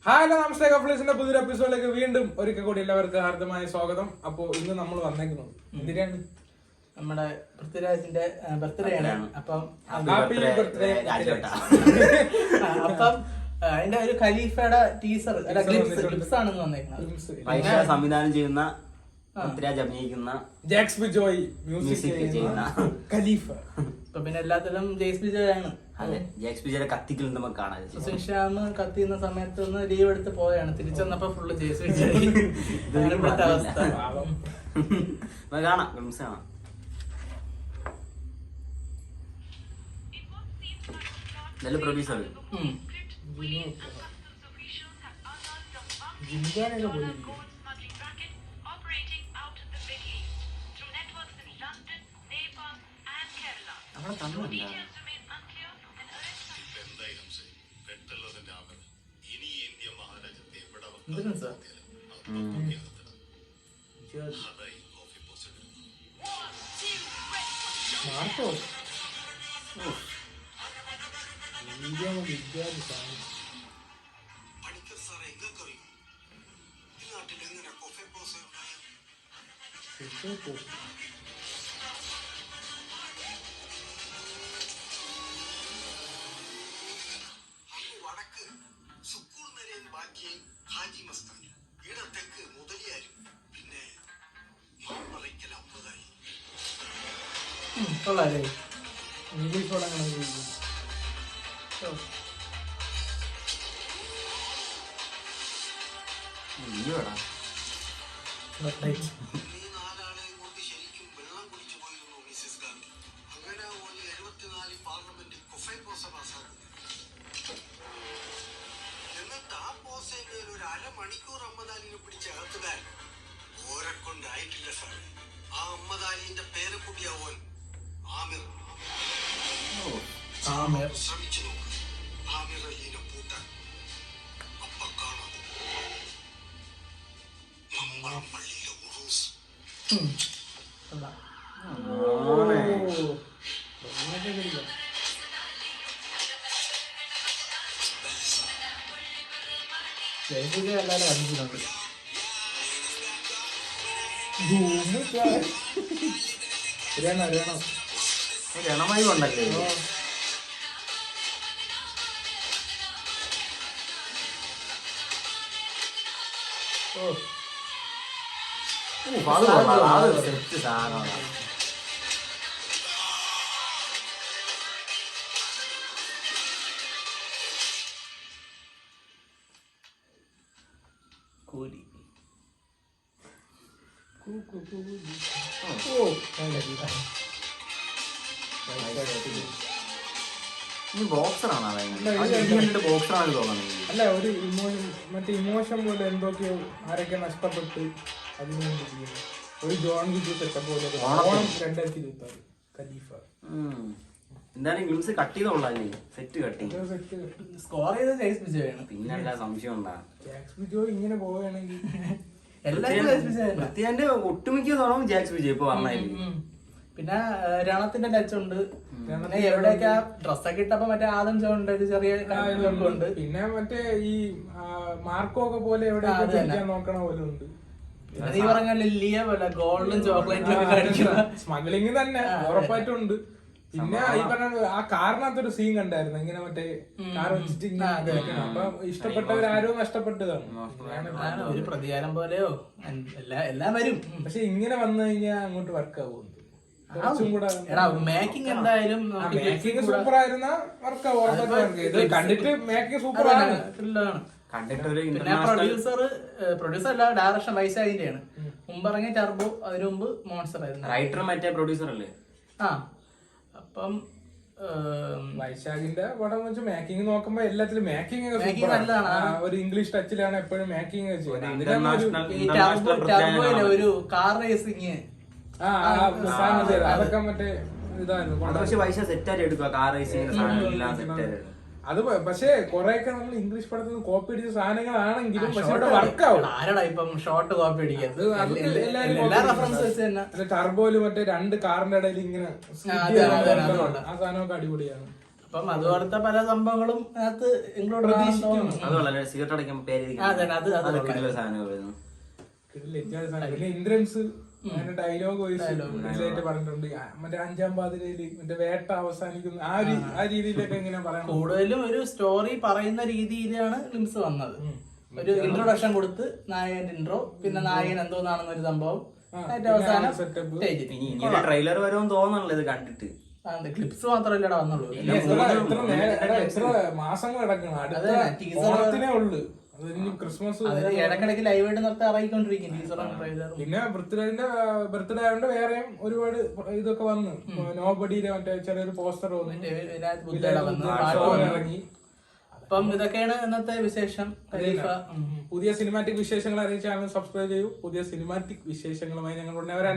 Hi നമസ്തേ കപ്പിൾസിന്റെ പുതിയൊരു എപ്പിസോഡിലേക്ക് വീണ്ടും ഒരിക്കൽ കൂടി എല്ലാവർക്കും ഹാർദമായ സ്വാഗതം. അപ്പോ ഇന്ന് നമ്മൾ വന്നേക്കുന്നത് എന്തിനാണ്? നമ്മുടെ പൃഥ്വിരാജിന്റെ ബർത്ത്ഡേ ആണ്. അപ്പം ഹാപ്പി ബർത്ത്ഡേ. അപ്പം അതിന്റെ ഒരു ഖലീഫയുടെ ടീസർ ക്ലിപ്സ് ആണെന്ന് വന്നേക്കുന്നത്. സംവിധാനം ചെയ്യുന്ന പൃഥ്വിരാജ് അഭിനയിക്കുന്ന ജാക്സ് ബിജോയ് മ്യൂസിക് ചെയ്യുന്ന ഖലീഫ. ഇപ്പൊ പിന്നെ എല്ലാത്തിലും ജെയ്സ് ബിജോയ് ആണ്. അതെ, ജാക്സ് ബിജോയുടെ കത്തിക്കൽ നമുക്ക് കാണാം. സുസിൻ ശ്യാം കത്തിയുന്ന സമയത്ത് ഒന്ന് ലീവ് എടുത്ത് പോയാണ്. തിരിച്ചെന്നപ്പോ ഫുള്ള് ജെയ്സ് ബിജോയ് അവസ്ഥ. കാണാം, ഗംസ് കാണാം. നല്ല പ്രൊഡ്യൂസർ കൊള്ളാല്ലേ? ഇംഗ്ലീഷ് പടങ്ങൾ അരമണിക്കൂർ അമ്മദാലിനെ പിടിച്ച അകത്തുകാരൻ ഓരെ കൊണ്ടായിട്ടില്ല സാറേ. ആ അമ്മദാലിന്റെ പേരെ കൂടിയാവോൻ ആമിർ. ശ്രമിച്ചു നോക്ക് ആമിർ അലീനെ പൂട്ടാൻ. അപ്പ കാണാം നമ്മളെ ഉറൂസ്. എല്ലാരും അറിഞ്ഞിട്ടുണ്ട്. രണമായി കൊണ്ടല്ലേ സെറ്റ് സാധനമാണ്. കൂലി ബോക്സറാണ് ബോക്സറാണ് തോന്നുന്നത്. അല്ല, ഒരു ഇമോഷൻ പോലെ എന്തൊക്കെയോ ആരൊക്കെ നഷ്ടപ്പെട്ട് അതിനുവേണ്ടി ചെയ്യുന്നു. ഒരു ജോൺ വിജു സെറ്റപ്പ് പോലെ 2026 ഖലീഫ. എന്താണ് ഗ്ലിംസ് കട്ട് ചെയ്തോളാം. സെറ്റ് കട്ടി സ്കോർ ചെയ്ത ജെയ്സ് ബിജോയ് ആണ്. പിന്നെ എല്ലാ സംശയം ഉണ്ടാ ജാക്സ് ബിജോ ഇങ്ങനെ പോവുകയാണെങ്കിൽ പൃഥ്വിരാജിന്റെ ഒട്ടുമിക്ക സ്വഭാവം ജാക്സ് ബിജോയ് ഇപ്പൊ പറഞ്ഞായിരുന്നു. പിന്നെ രണത്തിന്റെ ടച്ച് ഉണ്ട്. പിന്നെ എവിടെയൊക്കെ ഡ്രസ്സൊക്കെ ഇട്ടപ്പോ മറ്റേ ആദം ജോണിന്റെ ഒരു ചെറിയ കാര്യങ്ങളൊക്കെ ഉണ്ട്. പിന്നെ മറ്റേ ഈ മാർക്കോ ഒക്കെ പോലെ എവിടെയൊക്കെ നോക്കണ പോലെ ഉണ്ട്. നീ പറഞ്ഞ ലിയ പോലെ ഗോൾഡും ചോക്ലേറ്റും ഒക്കെ കഴിക്കുന്ന സ്മഗ്ലിംഗ് തന്നെ ഉറപ്പായിട്ടും ഉണ്ട്. പിന്നെ ഈ പറഞ്ഞ ആ കാറിനകത്തൊരു സീൻ കണ്ടായിരുന്നു. ഇങ്ങനെ മറ്റേ കാർ വെച്ചിട്ട് അപ്പൊ ഇഷ്ടപ്പെട്ടവരാരും നഷ്ടപ്പെട്ടതാണ്. ഒരു പ്രതികാരം പോലെയോ എല്ലാം വരും. പക്ഷെ ഇങ്ങനെ വന്നു കഴിഞ്ഞാൽ അങ്ങോട്ട് വർക്ക് ആവും. മേക്കിംഗ് എന്തായാലും സൂപ്പർ ആയിരുന്ന വർക്ക് ആവും. കണ്ടിട്ട് മേക്കിംഗ് സൂപ്പർ ആണ്. പിന്നെ പ്രൊഡ്യൂസർ അല്ല, ഡയറക്ഷൻ വൈശാഖിന്റെ ആണ്. മുമ്പ് ഇറങ്ങിയ ടർബോ, അതിനു മുമ്പ് മോൺസ്റ്റർ ആയിരുന്നു. റൈറ്റർ മറ്റേ പ്രൊഡ്യൂസർ അല്ലേ? ആ, അപ്പം വൈശാഖിന്റെ പടം വെച്ച് മേക്കിംഗ് നോക്കുമ്പോ എല്ലാത്തിലും മേക്കിംഗ് ഒരു ഇംഗ്ലീഷ് ടച്ചിലാണ് എപ്പോഴും മേക്കിംഗ് ഒരു കാർ റേസിംഗ് അതൊക്കെ മറ്റേ ഇതായിരുന്നു. പക്ഷെ വൈശാഖ് സെറ്റായിട്ട് എടുക്കുക കാർ റേസിംഗ് സെറ്റായിട്ട്. അത് പക്ഷേ കൊറേയൊക്കെ നമ്മൾ ഇംഗ്ലീഷ് പടത്തിൽ നിന്ന് കോപ്പി അടിച്ച സാധനങ്ങളാണെങ്കിലും പക്ഷെ ഇവിടെ വർക്ക് ആവും. ആരാടാ ഇപ്പം ഷോർട്ട് കോപ്പി അടിക്കുന്നത്? ടർബോയില് മറ്റേ രണ്ട് കാറിന്റെ ഇടയിൽ ഇങ്ങനെ ആ സാധനമൊക്കെ അടിപൊളിയാണ്. അപ്പം അതുപോലത്തെ പല സംഭവങ്ങളും അതിനകത്ത് ഇൻക്ലൂഡ് അതുപോലെ സിഗരറ്റ് അടയ്ക്കുമ്പോൾ പേര് സാധനങ്ങൾ വരുന്നു. പിന്നെ ഇന്ദ്രൻസ് ഡയലോഗ് വോയിസ് പറഞ്ഞിട്ടുണ്ട്. മറ്റേ 5-ാം പാതിരയില് മറ്റേ വേട്ട അവസാനിക്കുന്നു ആ രീതിയിലൊക്കെ ഇങ്ങനെ പറയാം. കൂടുതലും ഒരു സ്റ്റോറി പറയുന്ന രീതിയിലാണ് ലിംസ് വന്നത്. ഒരു ഇൻട്രൊഡക്ഷൻ കൊടുത്ത് നായകന്റെ ഇൻട്രോ, പിന്നെ നായകൻ എന്തോന്നാണെന്ന ഒരു സംഭവം, അവസാനം ട്രെയിലർ വരുമെന്ന് തോന്നണല്ലോ ഇത് കണ്ടിട്ട്. ക്ലിപ്സ് മാത്രമല്ലടാ വന്നുള്ളൂ. എത്ര മാസങ്ങൾ കിടക്കണം, അടുത്ത ഉള്ളു. ക്രിസ്മസ് ഇടക്കിടക്ക് ലൈവായിട്ട് നിർത്തി ഇറങ്ങിക്കൊണ്ടിരിക്കും ടീസറും ട്രെയിലറും. പിന്നെ ബർത്ത്ഡേ ആയതുകൊണ്ട് വേറെയും ഒരുപാട് ഇതൊക്കെ വന്നു. നോബഡിയുടെ മറ്റേ ചെറിയൊരു പോസ്റ്റർ ഇറങ്ങി. അപ്പം ഇതൊക്കെയാണ് ഇന്നത്തെ വിശേഷം. പുതിയ സിനിമാറ്റിക് വിശേഷങ്ങൾ അറിയിച്ച ചാനൽ സബ്സ്ക്രൈബ് ചെയ്യൂ. പുതിയ സിനിമാറ്റിക് വിശേഷങ്ങളുമായി ഞങ്ങൾ ഉടനെ വരാൻ.